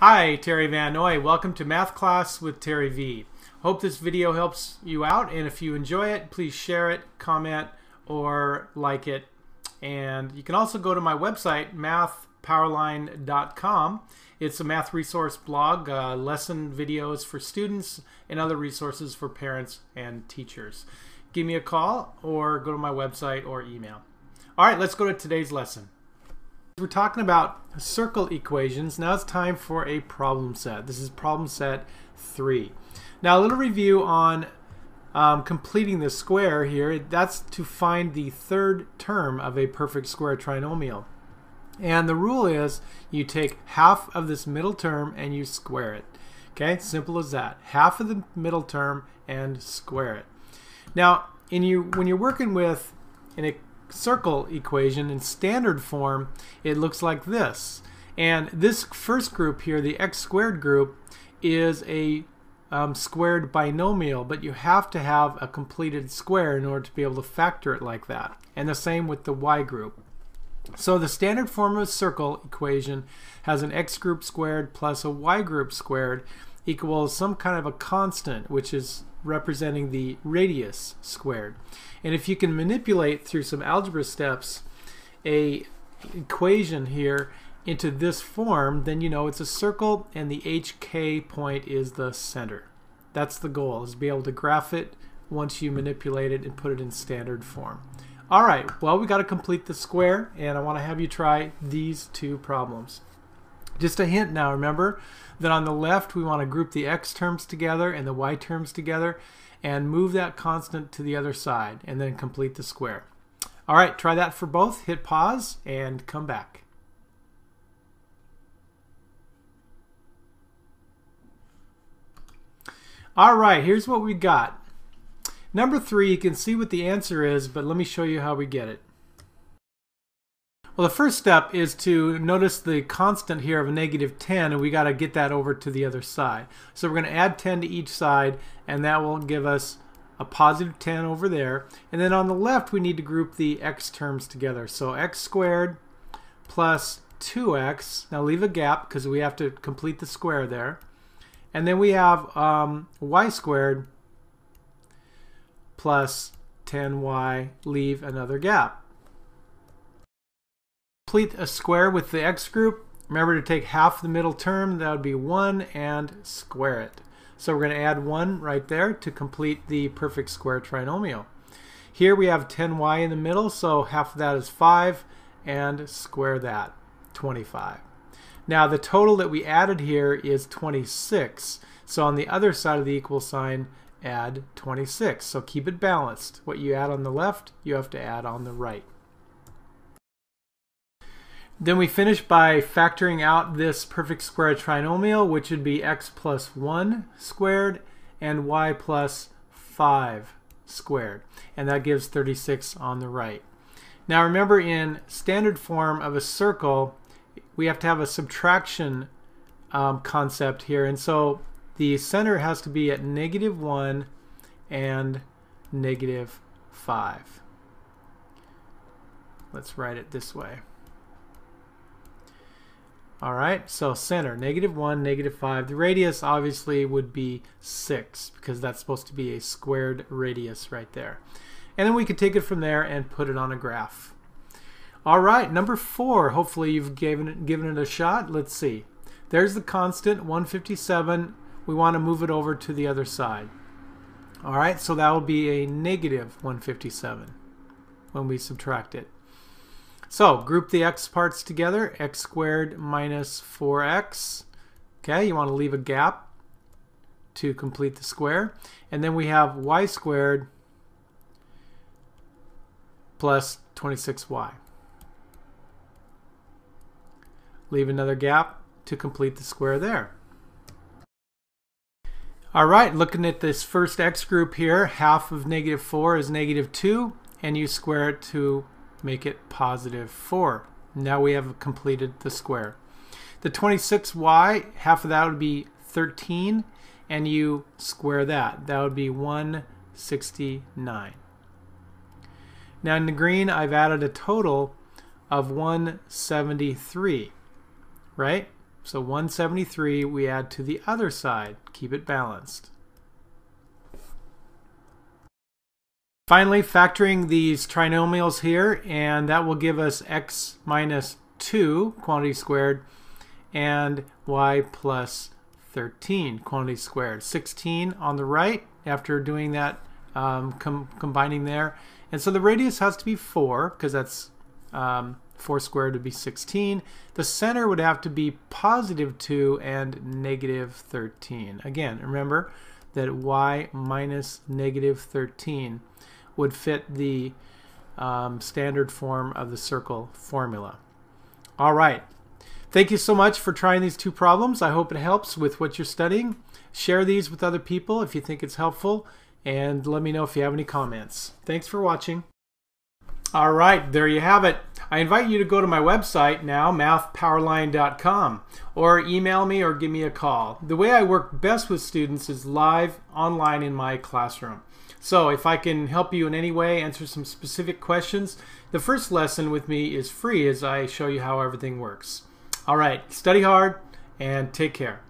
Hi, Terry VanNoy. Welcome to Math Class with Terry V. Hope this video helps you out, and if you enjoy it, please share it, comment, or like it. And you can also go to my website, MathPowerLine.com. It's a math resource blog, lesson videos for students, and other resources for parents and teachers. Give me a call or go to my website or email. All right, let's go to today's lesson. We're talking about circle equations. Now it's time for a problem set. This is problem set 3. Now a little review on completing the square here. That's to find the third term of a perfect square trinomial. And the rule is you take half of this middle term and you square it. Okay, simple as that. Half of the middle term and square it. Now when you're working with a circle equation in standard form, it looks like this. And this first group here, the x squared group, is a squared binomial, but you have to have a completed square in order to be able to factor it like that. And the same with the y group. So the standard form of a circle equation has an x group squared plus a y group squared equals some kind of a constant, which is representing the radius squared. And if you can manipulate through some algebra steps a equation here into this form, then you know it's a circle and the HK point is the center. That's the goal, is to be able to graph it once you manipulate it and put it in standard form. Alright, well, we got to complete the square, and I want to have you try these two problems. Just a hint now, remember that on the left we want to group the x terms together and the y terms together and move that constant to the other side and then complete the square. Alright, try that for both. Hit pause and come back. Alright, here's what we got. Number 3, you can see what the answer is, but let me show you how we get it. Well, the first step is to notice the constant here of a -10, and we got to get that over to the other side. So we're going to add 10 to each side, and that will give us a positive 10 over there. And then on the left, we need to group the x terms together. So x squared plus 2x. Now leave a gap because we have to complete the square there. And then we have y squared plus 10y. Leave another gap. Complete a square with the x group. Remember to take half the middle term, that would be 1, and square it. So we're going to add 1 right there to complete the perfect square trinomial. Here we have 10y in the middle, so half of that is 5, and square that, 25. Now the total that we added here is 26. So on the other side of the equal sign, add 26. So keep it balanced. What you add on the left, you have to add on the right. Then we finish by factoring out this perfect square trinomial, which would be x plus 1 squared and y plus 5 squared. And that gives 36 on the right. Now remember, in standard form of a circle, we have to have a subtraction concept here. And so the center has to be at -1 and -5. Let's write it this way. Alright, so center, -1, -5. The radius obviously would be 6 because that's supposed to be a squared radius right there. And then we can take it from there and put it on a graph. Alright, number 4. Hopefully you've given it a shot. Let's see. There's the constant, 157. We want to move it over to the other side. Alright, so that will be a -157 when we subtract it. So group the x parts together, x squared minus 4x. Okay, you want to leave a gap to complete the square. And then we have y squared plus 26y. Leave another gap to complete the square there. Alright, looking at this first x group here, half of -4 is -2, and you square it to make it +4. Now we have completed the square. The 26y, half of that would be 13, and you square that. That would be 169. Now in the green, I've added a total of 173, right? So 173 we add to the other side. Keep it balanced. Finally, factoring these trinomials here, and that will give us x minus 2, quantity squared, and y plus 13, quantity squared. 16 on the right after doing that combining there. And so the radius has to be 4, because that's 4 squared would be 16. The center would have to be positive 2 and negative 13. Again, remember that y minus negative 13 would fit the standard form of the circle formula. All right. Thank you so much for trying these two problems. I hope it helps with what you're studying. Share these with other people if you think it's helpful, and let me know if you have any comments. Thanks for watching. All right, there you have it. I invite you to go to my website now, MathPowerLine.com, or email me or give me a call. The way I work best with students is live online in my classroom. So if I can help you in any way, answer some specific questions, the first lesson with me is free as I show you how everything works. All right, study hard and take care.